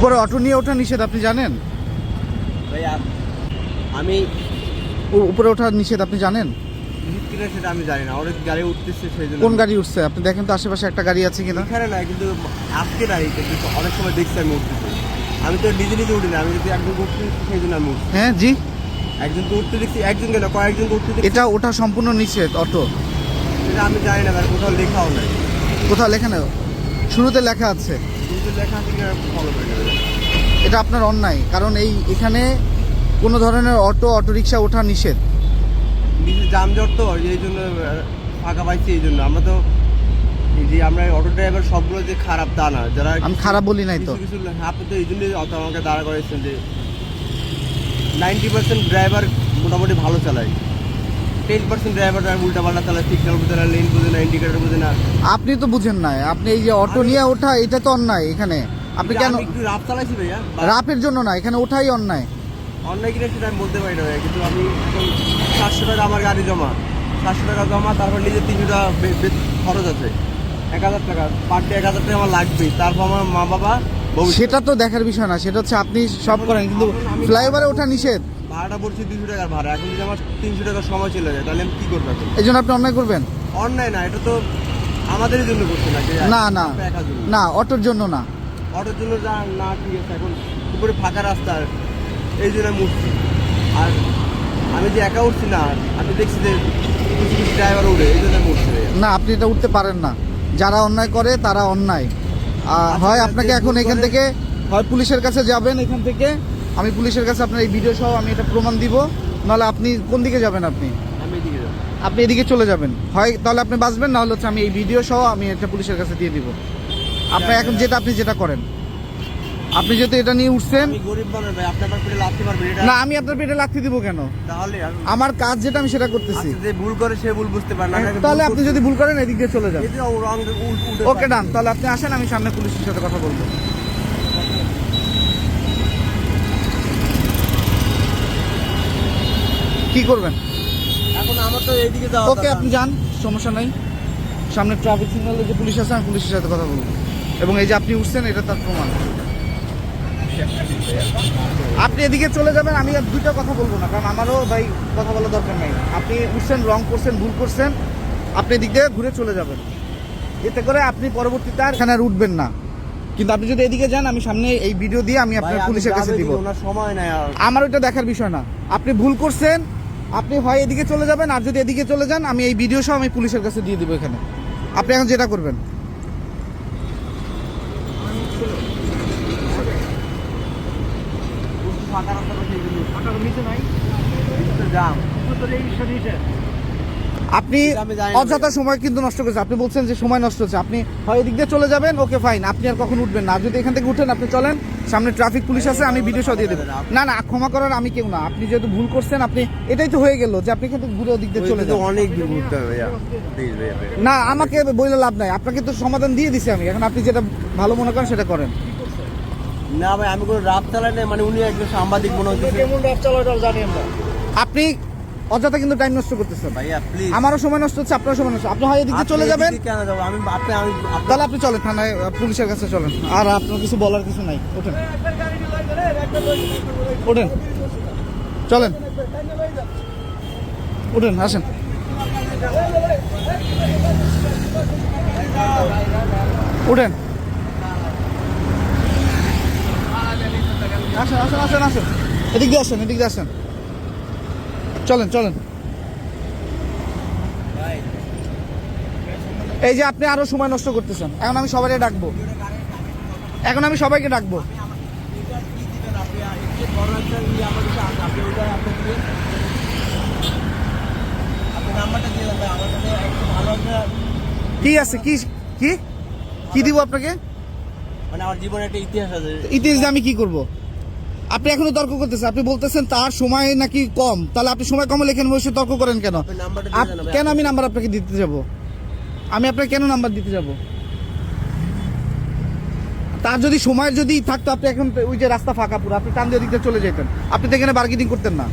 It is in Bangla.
উপরে অটো নিয়ে ওঠা নিষেধ, আপনি জানেন? ভাইয়া আমি উপরে ওঠা নিষেধ, আপনি জানেন? কিনা সেটা আমি জানি না, অনেক গাড়ি উঠতেছে সেই জন্য। কোন গাড়ি উঠছে আপনি দেখেন তো, আশেপাশে একটা গাড়ি আছে কিনা। এখানে না, কিন্তু আজকে নাই, কিন্তু অনেক সময় দেখছি আমি উঠতেছি। আমি তো নিজে নিজে উঠি না, আমি যদি একজন উঠতে সেই জন্য আমি উঠছি। হ্যাঁ জি, একজনকে উঠতে দেখছি, একজন কেন কয়েকজনকে উঠতে দেখছি। এটা ওঠা সম্পূর্ণ নিষেধ অটো। সেটা আমি জানি না ভাই, কোথাও লেখাও নাই। কোথাও লেখা নেই, শুরুতে লেখা আছে। কিন্তু লেখা আছে কিনা ফলো করে নেবে। এটা আপনার অন্যায়, কারণ এখানে কোনো ধরনের অটোরিকশা ওঠা নিষেধ। নিচে যানজট তো, এই জন্য ফাঁকা পাইছি, এই জন্য। আমরা তো এই যে আমরা অটো ড্রাইভার সবগুলো যে খারাপ তা না, যারা আমি খারাপ বলি নাই তো। কিছু আপনি তো এই জন্যই অত আমাকে দাঁড়া করেছেন যে 90% ড্রাইভার মোটামুটি ভালো চালায়, 10% ড্রাইভার উল্টাপাল্টা চালায়, সিগন্যাল বোঝে না, লেন বোঝে না, ইন্ডিকেটর বোঝে না। আপনি তো বুঝেন না, আপনি এই যে অটো নিয়ে ওঠা, এটা তো অন্যায় এখানে। আপনি কেন? আমি একটু রাফ চালাইছি ভাইয়া, রাফের জন্য না, এখানে ওঠাই অন্যায়। অন্যায় কিনা সেটা আমি বলতে পারি না ভাইয়া, কিন্তু আমি 700 টাকা আমার গাড়ি জমা, 700 টাকা জমা, তারপর নিজের 300 টাকা খরচ আছে, 1000 টাকা পার ডে, 1000 টাকা আমার লাগবেই। তারপর আমার মা বাবা সেটা তো দেখার বিষয় না, সেটা হচ্ছে আপনি সব করেন, কিন্তু ফ্লাইওভারে ওঠা নিষেধ। ভাড়াটা পড়ছি 200 টাকার ভাড়া, এখন যদি আমার 300 টাকার সময় চলে যায় তাহলে আমি কি করবো এখন? এই জন্য আপনি অন্যায় করবেন? অন্যায় না, এটা তো আমাদেরই জন্য করছে না, না না না, অটোর জন্য না। অটোর জন্য যা না, ঠিক আছে। এখন উপরে ফাঁকা রাস্তা, এই জন্য আমি উঠছি। আর আমি যে একা উঠছি না, আমি দেখছি যে কিছু কিছু ড্রাইভার উঠে, এই জন্য আমি উঠছি। না, আপনি এটা উঠতে পারেন না। যারা অন্যায় করে তারা অন্যায়। হয় আপনাকে এখন এখান থেকে হয় পুলিশের কাছে যাবেন, এখান থেকে আমি পুলিশের কাছে আপনার এই ভিডিও সহ আমি এটা প্রমাণ দিব, নাহলে আপনি কোন দিকে যাবেন? আপনি আমি এদিকে যাবো। আপনি এদিকে চলে যাবেন, হয় তাহলে আপনি বাঁচবেন, না হলে হচ্ছে আমি এই ভিডিও সহ আমি এটা পুলিশের কাছে দিয়ে দিব। আপনার এখন আপনি যেটা করেন, আপনি যেহেতু এটা নিয়ে উঠছেন। আমি গরিব মানুষ ভাই, আপনি আমার পেটে লাথি মারবেন এটা? না, আমি আপনার পেটে লাথি দিব কেন? তাহলে আমার কাজ যেটা আমি সেটা করতেছি। যে ভুল করে সে ভুল বুঝতে পারে না। তাহলে আপনি যদি ভুল করেন এদিক দিয়ে চলে যান। এই যে উল্টে ওকে ডান, তাহলে আপনি আসেন, আমি সামনে পুলিশের সাথে কথা বলবো। কি করবেন? এখন আমার তো এইদিকে যাওয়া ওকে, আপনি যান, সমস্যা নাই। সামনে ট্রাফিক সিগন্যালে যে পুলিশ আছে, আমি পুলিশের সাথে কথা বলবো। এবং এই যে আপনি উঠছেন, এটা তার প্রমাণ। আপনি এদিকে চলে যাবেন, আমি আর দুইটা কথা বলবো না, কারণ আমারও ভাই কথা বলার দরকার নাই। আপনি উঠছেন, রং করছেন, ভুল করছেন, আপনি এদিক দিয়ে ঘুরে চলে যাবেন। এতে করে আপনি পরবর্তীতে আর এখানে আর উঠবেন না। কিন্তু আপনি যদি এদিকে যান, আমি সামনে এই ভিডিও দিয়ে আমি আপনার পুলিশের কাছে দিব। সময় নাই আর। আমার ওইটা দেখার বিষয় না। আপনি ভুল করছেন, আপনি হয় এদিকে চলে যাবেন, আর যদি এদিকে চলে যান, আমি এই ভিডিও সহ আমি পুলিশের কাছে দিয়ে দিব এখানে। আপনি এখন যেটা করবেন। ফাঁকা রাস্তাটা সেই জন্য। ফাঁকার নিচে নাই, নিচে জাম। আপনি অযথা সময় কিন্তু নষ্ট করছেন। আপনি বলছেন যে সময় নষ্ট হচ্ছে, আপনি হয় এদিক দিয়ে চলে যাবেন, ওকে ফাইন, আপনি আর কখন উঠবেন না। আর যদি এখান থেকে উঠেন, আপনি চলেন, সামনে ট্রাফিক পুলিশ আছে, আমি ভিডিও সহ দিয়ে দেবো। না না, ক্ষমা করার আমি কেউ না। আপনি যেহেতু ভুল করছেন, আপনি এটাই তো হয়ে গেল যে আপনি এখান থেকে ঘুরে ওদিক দিয়ে চলে যান। অনেক দূর ঘুরতে হবে ভাইয়া, প্লিজ ভাইয়া। না, আমাকে বইলে লাভ নাই, আপনাকে তো সমাধান দিয়ে দিছি আমি। এখন আপনি যেটা ভালো মনে করেন সেটা করেন। না ভাই, আমি কোনো রাত চালাই নাই, মানে উনি একজন সাংবাদিক মনে হচ্ছে। কেমন রাত চালাটা জানি আমরা। আপনি অযথা কিন্তু টাইম নষ্ট করতেছেন ভাইয়া প্লিজ। আমারও সময় নষ্ট হচ্ছে, আপনারও সময় নষ্ট। আপনি হয় এদিকে চলে যাবেন, কেন যাবো আমি? তাহলে আপনি চলেন থানায়, পুলিশের কাছে চলেন। আর আপনার কিছু বলার কিছু নাই, ওঠেন ওঠেন, চলেন উঠেন, আসেন। উঠেন, আসেন আসেন আসেন আসেন, এদিক দিয়ে আসেন, এদিক দিয়ে আসেন, চলেন চলেন। এই যে আপনি আরো সময় নষ্ট করতেছেন। এখন আমি সবাইকে ডাকবো, এখন আমি সবাইকে ডাকবো। কি আছে? কি কি কি দিব আপনাকে? মানে আমার জীবনে একটা ইতিহাস আছে। ইতিহাস দিয়ে আমি কি করব? আপনি এখনো তর্ক করতেছেন। আপনি বলতেছেন তার সময় নাকি কম, তাহলে আপনি সময় কম লেখেন, বসে তর্ক করেন কেন? কেন আমি নাম্বার আপনাকে দিতে যাব? আমি আপনাকে কেন নাম্বার দিতে যাব? তার যদি সময় যদি থাকতো, আপনি এখন ওই যে রাস্তা ফাঁকা পুরো, আপনি টান দিয়ে দিকে চলে যেতেন, আপনি তো এখানে বার্গেনিং করতেন না।